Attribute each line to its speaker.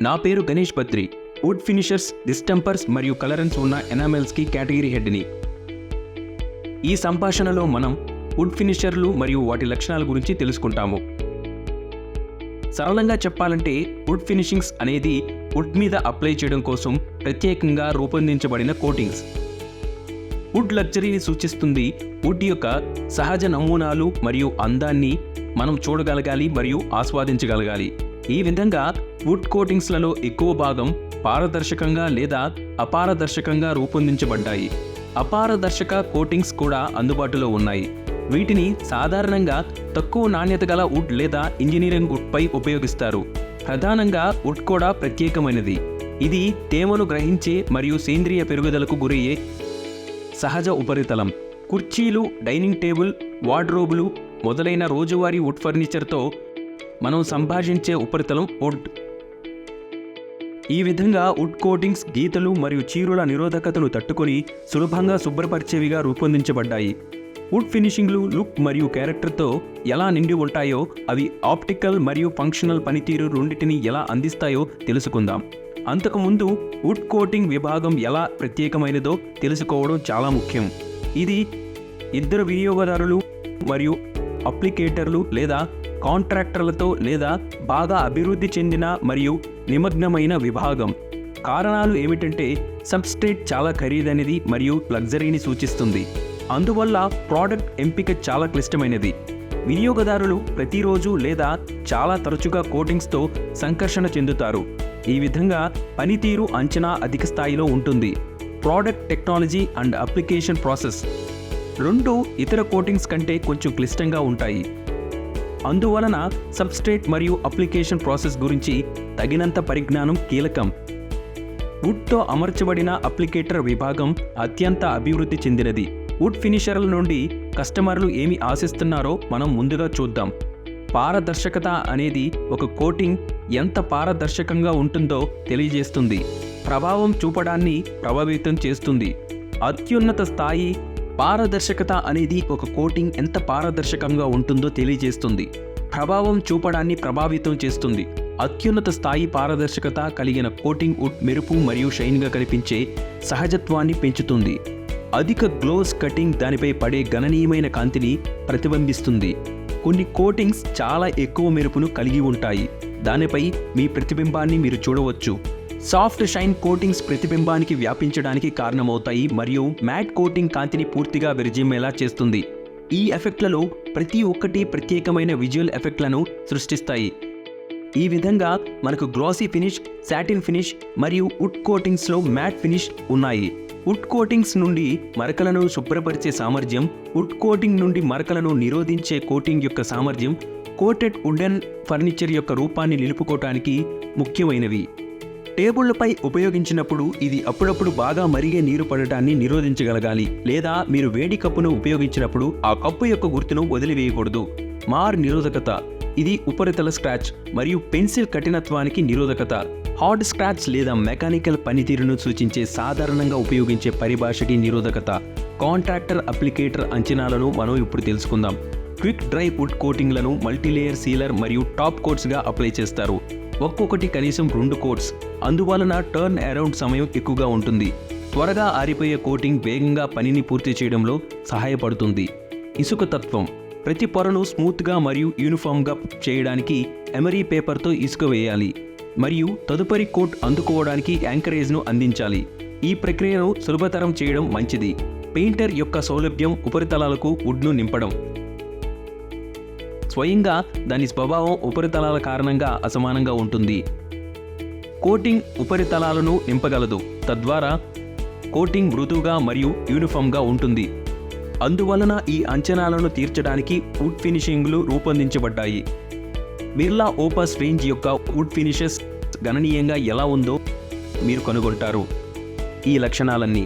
Speaker 1: నా పేరు Ganesh Badri. Would finishers, డిస్టెంపర్స్ మరియు కలరెన్స్ ఉన్న ఎనామెల్స్కి కేటగిరీ హెడ్ని. ఈ సంభాషణలో మనం వుడ్ ఫినిషర్లు మరియు వాటి లక్షణాల గురించి తెలుసుకుంటాము. సరళంగా చెప్పాలంటే వుడ్ ఫినిషింగ్స్ అనేది వుడ్ మీద అప్లై చేయడం కోసం ప్రత్యేకంగా రూపొందించబడిన కోటింగ్స్. వుడ్ లగ్జరీని సూచిస్తుంది. వుడ్ యొక్క సహజ నమూనాలు మరియు అందాన్ని మనం చూడగలగాలి మరియు ఆస్వాదించగలగాలి. ఈ విధంగా వుడ్ కోటింగ్స్లలో ఎక్కువ భాగం పారదర్శకంగా లేదా అపారదర్శకంగా రూపొందించబడ్డాయి. అపారదర్శక కోటింగ్స్ కూడా అందుబాటులో ఉన్నాయి. వీటిని సాధారణంగా తక్కువ నాణ్యత గల వుడ్ లేదా ఇంజనీరింగ్ వుడ్పై ఉపయోగిస్తారు. ప్రధానంగా వుడ్ కూడా ప్రత్యేకమైనది. ఇది తేమను గ్రహించే మరియు సేంద్రియ పెరుగుదలకు గురయ్యే సహజ ఉపరితలం. కుర్చీలు, డైనింగ్ టేబుల్, వార్డ్రోబులు మొదలైన రోజువారీ వుడ్ ఫర్నిచర్తో మనం సంభాషించే ఉపరితలం వుడ్. ఈ విధంగా వుడ్ కోటింగ్స్ గీతలు మరియు చీరుల నిరోధకతను తట్టుకొని సులభంగా శుభ్రపరిచేవిగా రూపొందించబడ్డాయి. వుడ్ ఫినిషింగ్లు లుక్ మరియు క్యారెక్టర్తో ఎలా నిండి ఉంటాయో, అవి ఆప్టికల్ మరియు ఫంక్షనల్ పనితీరు రెండింటిని ఎలా అందిస్తాయో తెలుసుకుందాం. అంతకుముందు వుడ్ కోటింగ్ విభాగం ఎలా ప్రత్యేకమైనదో తెలుసుకోవడం చాలా ముఖ్యం. ఇది ఇద్దరు వినియోగదారులు మరియు అప్లికేటర్లు లేదా కాంట్రాక్టర్లతో లేదా బాగా అభివృద్ధి చెందిన మరియు నిమగ్నమైన విభాగం. కారణాలు ఏమిటంటే సబ్స్ట్రేట్ చాలా ఖరీదైనది మరియు లగ్జరీని సూచిస్తుంది. అందువల్ల ప్రోడక్ట్ ఎంపిక చాలా క్లిష్టమైనది. వినియోగదారులు ప్రతిరోజు లేదా చాలా తరచుగా కోటింగ్స్తో సంకర్షణ చెందుతారు. ఈ విధంగా పనితీరు అంచనా అధిక స్థాయిలో ఉంటుంది. Product technology and application process రెండు ఇతర కోటింగ్స్ కంటే కొంచెం క్లిష్టంగా ఉంటాయి. అందువలన సబ్స్ట్రేట్ మరియు అప్లికేషన్ ప్రాసెస్ గురించి తగినంత పరిజ్ఞానం కీలకం. వుడ్తో అమర్చబడిన అప్లికేటర్ విభాగం అత్యంత అభివృద్ధి చెందినది. వుడ్ ఫినిషర్ల నుండి కస్టమర్లు ఏమి ఆశిస్తున్నారో మనం ముందుగా చూద్దాం. పారదర్శకత అనేది ఒక కోటింగ్ ఎంత పారదర్శకంగా ఉంటుందో తెలియజేస్తుంది. ప్రభావం చూపడాన్ని ప్రభావితం చేస్తుంది. అత్యున్నత స్థాయి పారదర్శకత అనేది ఒక కోటింగ్ ఎంత పారదర్శకంగా ఉంటుందో తెలియజేస్తుంది. ప్రభావం చూపడాన్ని ప్రభావితం చేస్తుంది. అత్యున్నత స్థాయి పారదర్శకత కలిగిన కోటింగ్ వుడ్ మెరుపు మరియు షైన్గా కనిపించే సహజత్వాన్ని పెంచుతుంది. అధిక గ్లోస్ కటింగ్ దానిపై పడే గణనీయమైన కాంతిని ప్రతిబింబిస్తుంది. కొన్ని కోటింగ్స్ చాలా ఎక్కువ మెరుపును కలిగి ఉంటాయి. దానిపై మీ ప్రతిబింబాన్ని మీరు చూడవచ్చు. సాఫ్ట్ షైన్ కోటింగ్స్ ప్రతిబింబానికి వ్యాపించడానికి కారణమవుతాయి మరియు మ్యాట్ కోటింగ్ కాంతిని పూర్తిగా విరజిమ్మేలా చేస్తుంది. ఈ ఎఫెక్ట్లలో ప్రతి ఒక్కటి ప్రత్యేకమైన విజువల్ ఎఫెక్ట్లను సృష్టిస్తాయి. ఈ విధంగా మనకు గ్లాసీ ఫినిష్, సాటిన్ ఫినిష్ మరియు వుడ్ కోటింగ్స్లో మ్యాట్ ఫినిష్ ఉన్నాయి. వుడ్ కోటింగ్స్ నుండి మరకలను శుభ్రపరిచే సామర్థ్యం, వుడ్ కోటింగ్ నుండి మరకలను నిరోధించే కోటింగ్ యొక్క సామర్థ్యం కోటెడ్ వుడెన్ ఫర్నిచర్ యొక్క రూపాన్ని నిలుపుకోవటానికి ముఖ్యమైనవి. టేబుళ్లపై ఉపయోగించినప్పుడు ఇది అప్పుడప్పుడు బాగా మరిగే నీరు పడటాన్ని నిరోధించగలగాలి, లేదా మీరు వేడి కప్పును ఉపయోగించినప్పుడు ఆ కప్పు యొక్క గుర్తును వదిలివేయకూడదు. మార్ నిరోధకత ఇది ఉపరితల స్క్రాచ్ మరియు పెన్సిల్ కఠినత్వానికి నిరోధకత. హార్డ్ స్క్రాచ్ లేదా మెకానికల్ పనితీరును సూచించే సాధారణంగా ఉపయోగించే పరిభాషకి నిరోధకత. కాంట్రాక్టర్ అప్లికేటర్ అంచనాలను మనం ఇప్పుడు తెలుసుకుందాం. క్విక్ డ్రై వుడ్ కోటింగ్లను మల్టీలేయర్ సీలర్ మరియు టాప్ కోట్స్గా అప్లై చేస్తారు. ఒక్కొక్కటి కనీసం 2 కోట్స్. అందువలన టర్న్ అరౌండ్ సమయం ఎక్కువగా ఉంటుంది. త్వరగా ఆరిపోయే కోటింగ్ వేగంగా పనిని పూర్తి చేయడంలో సహాయపడుతుంది. ఇసుక తత్వం ప్రతి పొరను స్మూత్గా మరియు యూనిఫామ్గా చేయడానికి ఎమరీ పేపర్తో ఇసుక వేయాలి మరియు తదుపరి కోట్ అందుకోవడానికి యాంకరేజ్ను అందించాలి. ఈ ప్రక్రియను సులభతరం చేయడం మంచిది. పెయింటర్ యొక్క సౌలభ్యం ఉపరితలాలకు వుడ్ను నింపడం. స్వయంగా దాని స్వభావం ఉపరితలాల కారణంగా అసమానంగా ఉంటుంది. కోటింగ్ ఉపరితలాలను నింపగలదు, తద్వారా కోటింగ్ మృదువుగా మరియు యూనిఫామ్గా ఉంటుంది. అందువలన ఈ అంచనాలను తీర్చడానికి వుడ్ ఫినిషింగ్లు రూపొందించబడ్డాయి. బిర్లా ఓపస్ రేంజ్ యొక్క వుడ్ ఫినిషెస్ గణనీయంగా ఎలా ఉందో మీరు కనుగొంటారు. ఈ లక్షణాలన్నీ